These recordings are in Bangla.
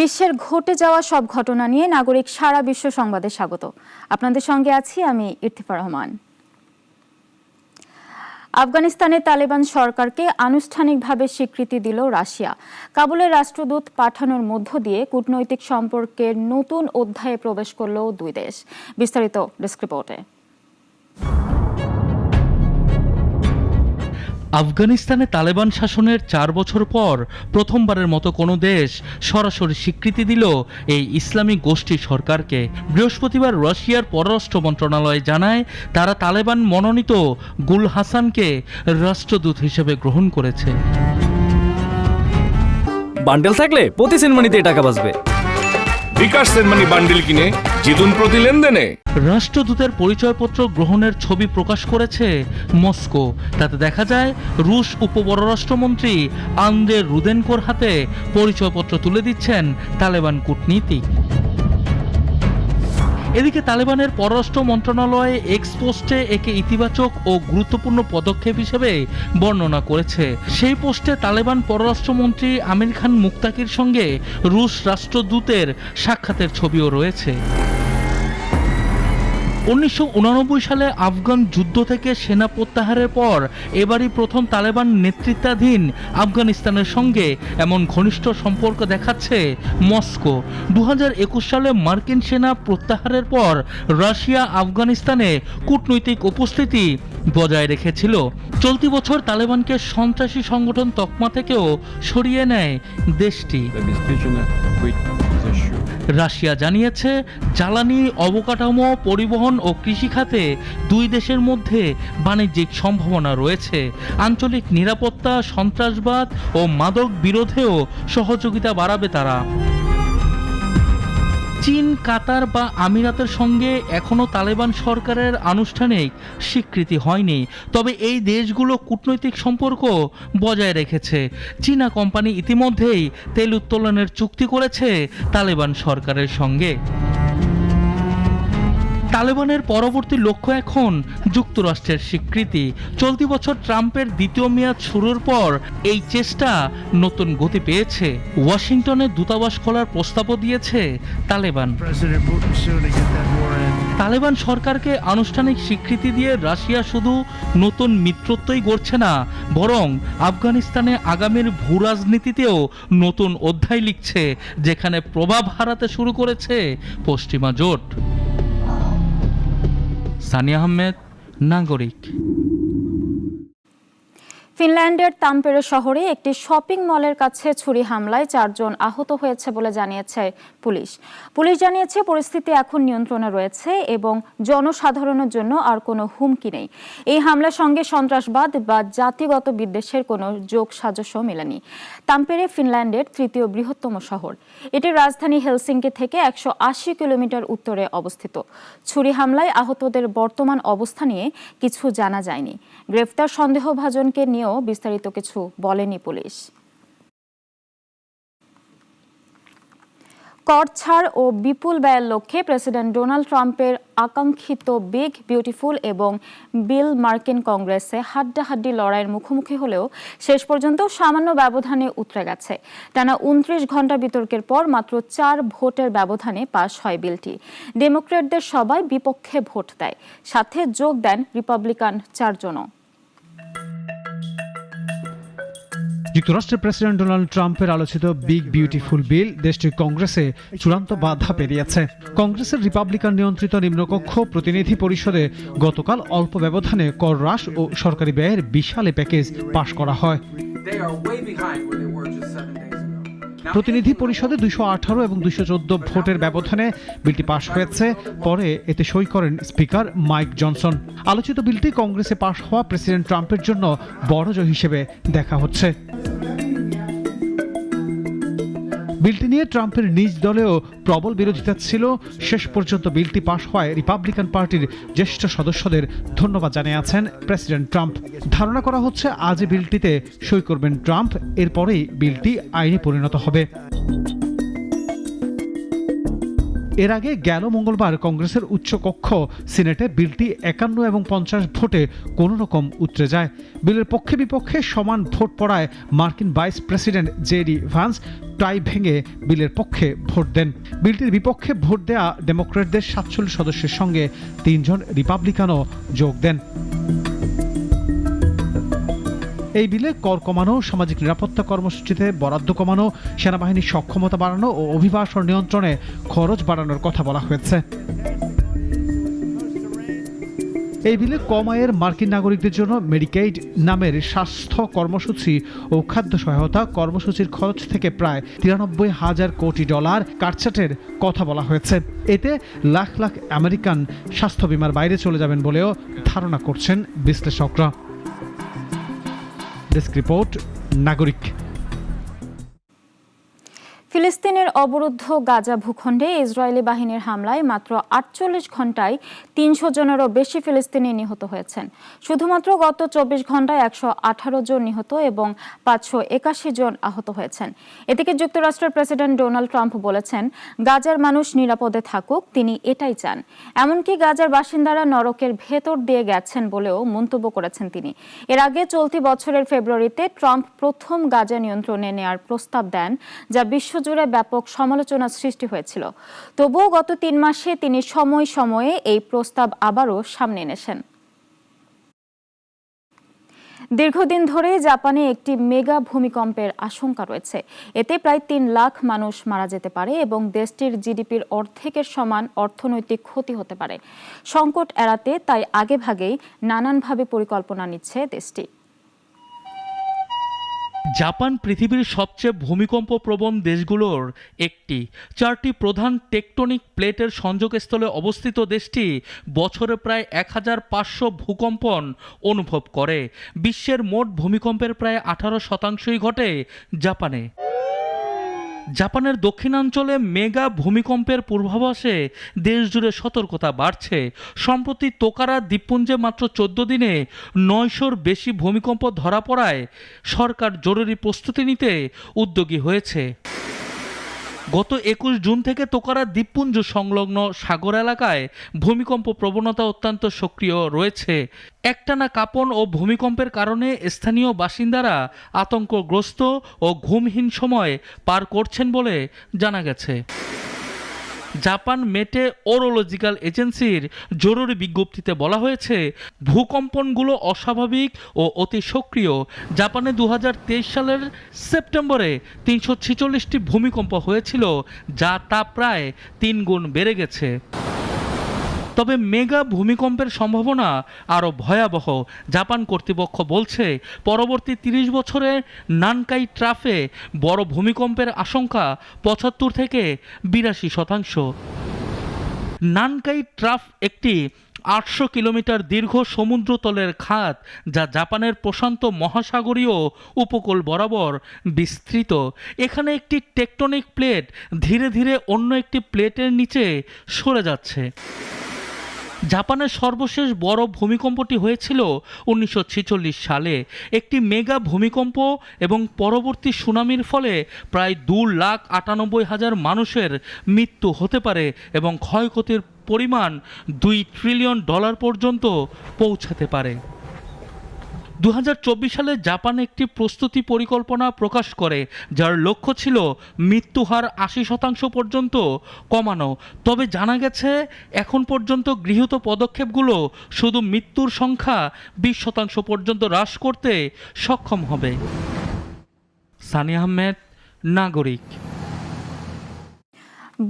বিশ্বের ঘটে যাওয়া সব ঘটনা নিয়ে নাগরিক সারা বিশ্ব সংবাদে স্বাগত। আপনাদের সঙ্গে আছি আমি ইরতিফা রহমান। আফগানিস্তানে তালেবান সরকারকে আনুষ্ঠানিকভাবে স্বীকৃতি দিল রাশিয়া। কাবুলের রাষ্ট্রদূত পাঠানোর মধ্য দিয়ে কূটনৈতিক সম্পর্কের নতুন অধ্যায়ে প্রবেশ করল দুই দেশ। বিস্তারিত ডেস্ক রিপোর্টে। আফগানিস্তানে তালেবান শাসনের 4 বছর পর প্রথমবারের মতো কোনো দেশ সরাসরি স্বীকৃতি দিল এই ইসলামিক গোষ্ঠী সরকারকে। বৃহস্পতিবার রাশিয়ার পররাষ্ট্র মন্ত্রণালয় জানায় তারা তালেবান মনোনীত গুল হাসানকে রাষ্ট্রদূত হিসেবে গ্রহণ করেছে। বান্ডেল থাকলে প্রতি সেনমানিতে টাকা বাঁচবে। বিকাশ সেনমানি বান্ডেল কিনে জিতুন প্রতি লেনদেনে। রাষ্ট্রদূতের পরিচয়পত্র গ্রহণের ছবি প্রকাশ করেছে মস্কো। তাতে দেখা যায় রুশ উপপররাষ্ট্রমন্ত্রী আন্দ্রে রুদেনকোর হাতে পরিচয়পত্র তুলে দিচ্ছেন তালেবান কূটনীতিক। এদিকে তালেবানের পররাষ্ট্র মন্ত্রণালয় এক্স পোস্টে একে ইতিবাচক ও গুরুত্বপূর্ণ পদক্ষেপ হিসেবে বর্ণনা করেছে। সেই পোস্টে তালেবান পররাষ্ট্রমন্ত্রী আমির খান মুক্তাকির সঙ্গে রুশ রাষ্ট্রদূতের সাক্ষাতের ছবিও রয়েছে। 1989 সালে আফগান যুদ্ধ থেকে সেনা প্রত্যাহারের পর এবারই প্রথম তালেবান নেতৃত্বাধীন আফগানিস্তানের সঙ্গে এমন ঘনিষ্ঠ সম্পর্ক দেখাচ্ছে মস্কো। 2021 সালে মার্কিন সেনা প্রত্যাহারের পর রাশিয়া আফগানিস্তানে কূটনৈতিক উপস্থিতি বজায় রেখেছিল। চলতি বছর তালেবানকে সন্ত্রাসী সংগঠন তকমা থেকেও সরিয়ে নেয় দেশটি। রাশিয়া জানিয়েছে জ্বালানি, অবকাঠামো, পরিবহন ও কৃষি খাতে দুই দেশের মধ্যে বাণিজ্যিক সম্ভাবনা রয়েছে। আঞ্চলিক নিরাপত্তা, সন্ত্রাসবাদ ও মাদক বিরোধেও সহযোগিতা বাড়াবে তারা। চীন, কাতার বা আমিরাতের সঙ্গে এখনও তালেবান সরকারের আনুষ্ঠানিক স্বীকৃতি হয়নি, তবে এই দেশগুলো কূটনৈতিক সম্পর্ক বজায় রেখেছে। চীনা কোম্পানি ইতিমধ্যেই তেল উত্তোলনের চুক্তি করেছে তালেবান সরকারের সঙ্গে। তালেবানের পরবর্তী লক্ষ্য এখন যুক্তরাষ্ট্রের স্বীকৃতি। চলতি বছর ট্রাম্পের দ্বিতীয় মেয়াদ শুরুর পর এই চেষ্টা নতুন গতি পেয়েছে। ওয়াশিংটনে দূতাবাস খোলার প্রস্তাবও দিয়েছে তালেবান। তালেবান সরকারকে আনুষ্ঠানিক স্বীকৃতি দিয়ে রাশিয়া শুধু নতুন মিত্রত্বই গড়ছে না, বরং আফগানিস্তানে আগামীর ভূরাজনীতিতেও নতুন অধ্যায় লিখছে, যেখানে প্রভাব হারাতে শুরু করেছে পশ্চিমা জোট। সানিয়া আহমেদ, নাগরিক। ফিনল্যান্ডের তাম্পেরে শহরে একটি শপিং মলের কাছে ছুরি হামলায় 4 জন আহত হয়েছে বলে জানিয়েছে পুলিশ। পুলিশ জানিয়েছে পরিস্থিতি এখন নিয়ন্ত্রণে রয়েছে এবং জনসাধারণের জন্য আর কোনো হুমকি নেই। এই হামলার সঙ্গে সন্ত্রাসবাদ বা জাতিগত বিদ্বেষের কোনো যোগসাজশও মেলেনি। তাম্পেরে ফিনল্যান্ডের 3য় বৃহত্তম শহর। এটির রাজধানী হেলসিঙ্কি থেকে 180 কিলোমিটার উত্তরে অবস্থিত। ছুরি হামলায় আহতদের বর্তমান অবস্থা নিয়ে কিছু জানা যায়নি। গ্রেফতার সন্দেহভাজনকে নিয়েও বিস্তারিত কিছু বলেনি পুলিশ। কর ছাড় ও বিপুল ব্যয়ের লক্ষ্যে প্রেসিডেন্ট ডোনাল্ড ট্রাম্পের আকাঙ্ক্ষিত বিগ বিউটিফুল এবং বিল মার্কিন কংগ্রেসে হাড্ডাহাড্ডি লড়াইয়ের মুখোমুখি হলেও শেষ পর্যন্ত সামান্য ব্যবধানে উতরে গেছে। টানা 29 ঘন্টা বিতর্কের পর মাত্র 4 ভোটের ব্যবধানে পাশ হয় বিলটি। ডেমোক্র্যাটদের সবাই বিপক্ষে ভোট দেয়, সাথে যোগ দেন রিপাবলিকান 4 জনও। যুক্তরাষ্ট্রের প্রেসিডেন্ট ডোনাল্ড ট্রাম্পের আলোচিত বিগ বিউটিফুল বিল দেশটির কংগ্রেসে চূড়ান্ত বাধা পেরিয়েছে। কংগ্রেসের রিপাবলিকান নিয়ন্ত্রিত নিম্নকক্ষ প্রতিনিধি পরিষদে গতকাল অল্প ব্যবধানে কর হ্রাস ও সরকারি ব্যয়ের বিশাল প্যাকেজ পাশ করা হয়। প্রতিনিধি পরিষদে 218 এবং 214 ভোটের ব্যবধানে বিলটি পাশ হয়েছে। পরে এতে সই করেন স্পিকার মাইক জনসন। আলোচিত বিলটি কংগ্রেসে পাশ হওয়া প্রেসিডেন্ট ট্রাম্পের জন্য বড় জয় হিসেবে দেখা হচ্ছে। বিলটি নিয়ে ট্রাম্পের নিজ দলেও প্রবল বিরোধিতা ছিল। শেষ পর্যন্ত বিলটি পাশ হওয়ায় রিপাবলিকান পার্টির জ্যেষ্ঠ সদস্যদের ধন্যবাদ জানিয়েছেন প্রেসিডেন্ট ট্রাম্প। ধারণা করা হচ্ছে আজ বিলটিতে সই করবেন ট্রাম্প, এরপরেই বিলটি আইনে পরিণত হবে। এর আগে গেল মঙ্গলবার কংগ্রেসের উচ্চকক্ষ সিনেটে বিলটি 51 এবং 50 ভোটে কোনো রকম উতরে যায়। বিলের পক্ষে বিপক্ষে সমান ভোট পড়ায় মার্কিন ভাইস প্রেসিডেন্ট জেডি ভান্স টাই ভেঙে বিলের পক্ষে ভোট দেন। বিলটির বিপক্ষে ভোট দেয়া ডেমোক্র্যাটদের ৪৭ সদস্যের সঙ্গে ৩ জন রিপাবলিকানও যোগ দেন। এই বিলে কর কমানো, সামাজিক নিরাপত্তা কর্মসূচিতে বরাদ্দ কমানো, সেনাবাহিনীর সক্ষমতা বাড়ানো ও অভিবাসন নিয়ন্ত্রণে খরচ বাড়ানোর কথা বলা হয়েছে। এই বিলে কম আয়ের মার্কিন নাগরিকদের জন্য মেডিকেইড নামের স্বাস্থ্য কর্মসূচি ও খাদ্য সহায়তা কর্মসূচির খরচ থেকে প্রায় ৯৩,০০০ কোটি ডলার কাটছাটের কথা বলা হয়েছে। এতে লাখ লাখ আমেরিকান স্বাস্থ্য বিমার বাইরে চলে যাবেন বলেও ধারণা করছেন বিশ্লেষকরা। ডেস্ক রিপোর্ট, নাগরিক। ফিলিস্তিনের অবরুদ্ধ গাজা ভূখণ্ডে ইসরায়েলি বাহিনীর হামলায় মাত্র ৪৮ ঘণ্টায় ৩০০ জনেরও বেশি ফিলিস্তিনি নিহত হয়েছেন। শুধুমাত্র গত ২৪ ঘণ্টায় ১১৮ জন নিহত এবং ৫৮১ জন আহত হয়েছেন। এদিকে যুক্তরাষ্ট্রের প্রেসিডেন্ট ডোনাল্ড ট্রাম্প বলেছেন, গাজার মানুষ নিরাপদে থাকুক, তিনি এটাই চান। এমনকি গাজার বাসিন্দারা নরকের ভেতর দিয়ে গেছেন বলেও মন্তব্য করেছেন তিনি। এর আগে চলতি বছরের ফেব্রুয়ারিতে ট্রাম্প প্রথম গাজা নিয়ন্ত্রণে নেয়ার প্রস্তাব দেন, যা বিশ্বজুড়ে ব্যাপক সমালোচনা সৃষ্টি হয়েছিল। তবুও গত ৩ মাসে তিনি সময়ে সময়ে এই প্রস্তাব আবারও সামনে এনেছেন। দীর্ঘদিন ধরে জাপানে একটি মেগা ভূমিকম্পের আশঙ্কা রয়েছে। এতে প্রায় ৩ লাখ মানুষ মারা যেতে পারে এবং দেশটির জিডিপির অর্ধেকের সমান অর্থনৈতিক ক্ষতি হতে পারে। সংকট এড়াতে তাই আগেভাগেই নানানভাবে পরিকল্পনা নিচ্ছে দেশটি। জাপান পৃথিবীর সবচেয়ে ভূমিকম্প প্রবণ দেশগুলোর একটি। 4টি প্রধান টেকটনিক প্লেটের সংযোগস্থলে অবস্থিত দেশটি বছরে প্রায় ১৫০০ ভূকম্পন অনুভব করে। বিশ্বের মোট ভূমিকম্পের প্রায় 18% ঘটে জাপানে। জাপানের দক্ষিণাঞ্চলে মেগা ভূমিকম্পের পূর্বাভাসে দেশজুড়ে সতর্কতা বাড়ছে। সম্প্রতি তোকারা দ্বীপপুঞ্জে মাত্র 14 দিনে 900-র বেশি ভূমিকম্প ধরা পড়ায় সরকার জরুরি প্রস্তুতি নিতে উদ্যোগী হয়েছে। গত 21 জুন থেকে তোকারা দ্বীপপুঞ্জ সংলগ্ন সাগর এলাকায় ভূমিকম্প প্রবণতা অত্যন্ত সক্রিয় রয়েছে। একটানা কাঁপন ও ভূমিকম্পের কারণে স্থানীয় বাসিন্দারা আতঙ্কগ্রস্ত ও ঘুমহীন সময় পার করছেন বলে জানা গেছে। জাপান মেটে ওরোলজিক্যাল এজেন্সির জরুরি বিজ্ঞপ্তিতে বলা হয়েছে, ভূকম্পনগুলো অস্বাভাবিক ও অতি সক্রিয়। জাপানে 2023 সালের সেপ্টেম্বরে 346টি ভূমিকম্প হয়েছিল, যা তা প্রায় 3 গুণ বেড়ে গেছে। তবে মেগা ভূমিকম্পের সম্ভাবনা আরও ভয়াবহ। জাপান কর্তৃপক্ষ বলছে, পরবর্তী 30 বছরে নানকাই ট্রাফে বড় ভূমিকম্পের আশঙ্কা 75 থেকে 82%। নানকাই ট্রাফ একটি 800 কিলোমিটার দীর্ঘ সমুদ্রতলের খাত, যা জাপানের প্রশান্ত মহাসাগরীয় উপকূল বরাবর বিস্তৃত। এখানে একটি টেকটনিক প্লেট ধীরে ধীরে অন্য একটি প্লেটের নিচে সরে যাচ্ছে। জাপানের সর্বশেষ বড় ভূমিকম্পটি হয়েছিল 1946 সালে। একটি মেগা ভূমিকম্প এবং পরবর্তী সুনামির ফলে প্রায় 2,98,000 মানুষের মৃত্যু হতে পারে এবং ক্ষয়ক্ষতির পরিমাণ $2 ট্রিলিয়ন পর্যন্ত পৌঁছাতে পারে। 2024 সালে জাপান একটি প্রস্তুতি পরিকল্পনা প্রকাশ করে, যার লক্ষ্য ছিল মৃত্যুহার 80% পর্যন্ত কমানো। তবে জানা গেছে, এখন পর্যন্ত গৃহীত পদক্ষেপগুলো শুধু মৃত্যুর সংখ্যা 20% পর্যন্ত হ্রাস করতে সক্ষম হবে। সানি আহমেদ, নাগরিক।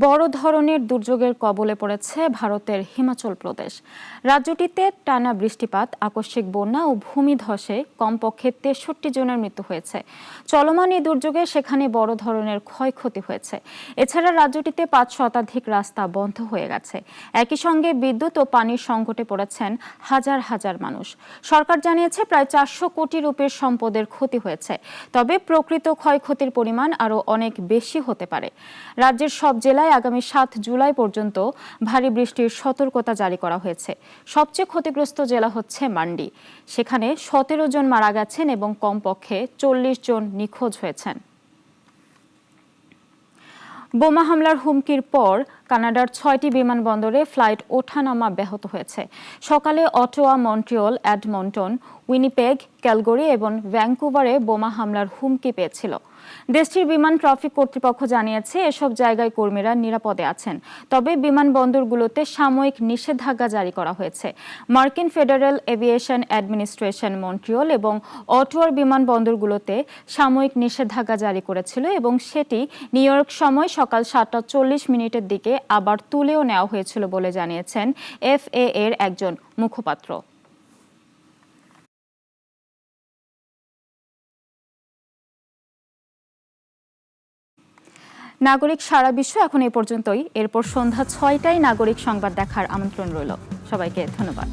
বড় ধরনের দুর্যোগের কবলে পড়েছে ভারতের হিমাচল প্রদেশ। রাজ্যটিতে টানা বৃষ্টিপাত, আকস্মিক বন্যা ও ভূমিধসে কমপক্ষে 63 জনের মৃত্যু হয়েছে। চলমান এই দুর্যোগে সেখানে বড় ধরনের ক্ষয়ক্ষতি হয়েছে। এছাড়া রাজ্যটিতে 5 শতাধিক রাস্তা বন্ধ হয়ে গেছে। একই সঙ্গে বিদ্যুৎ ও পানির সংকটে পড়েছেন হাজার হাজার মানুষ। সরকার জানিয়েছে প্রায় 400 কোটি রুপির সম্পদের ক্ষতি হয়েছে। তবে প্রকৃত ক্ষয়ক্ষতির পরিমাণ আরও অনেক বেশি হতে পারে। রাজ্যের সব জেলায় আগামী 7 জুলাই পর্যন্ত ভারী বৃষ্টির সতর্কতা জারি করা হয়েছে। সবচেয়ে ক্ষতিগ্রস্ত জেলা হচ্ছে মান্ডি। সেখানে 17 জন মারা গেছেন এবং কমপক্ষে 40 জন নিখোঁজ হয়েছেন। বোমা হামলার হুমকির পর কানাডার 6টি বিমানবন্দরে ফ্লাইট ওঠানামা ব্যাহত হয়েছে। সকালে অটোয়া, মন্ট্রিয়ল, এডমন্টন, উইনিপেগ, ক্যালগরি এবং ভ্যাঙ্কুভারে বোমা হামলার হুমকি পেয়েছিল। দেশটির বিমান ট্রাফিক কর্তৃপক্ষ জানিয়েছে এসব জায়গায় কর্মীরা নিরাপদে আছেন, তবে বিমানবন্দরগুলোতে সাময়িক নিষেধাজ্ঞা জারি করা হয়েছে। মার্কিন ফেডারেল এভিয়েশন অ্যাডমিনিস্ট্রেশন মন্ট্রিয়ল এবং অটোয়ার বিমানবন্দরগুলোতে সাময়িক নিষেধাজ্ঞা জারি করেছিল এবং সেটি নিউ ইয়র্ক সময় সকাল 7:40 দিকে আবার তুলেও নেওয়া হয়েছিল বলে জানিয়েছেন FAA এর একজন মুখপাত্র। নাগরিক সারা বিশ্ব এখন এই পর্যন্তই। এরপর সন্ধ্যা 6টায় নাগরিক সংবাদ দেখার আমন্ত্রণ রইল। সবাইকে ধন্যবাদ।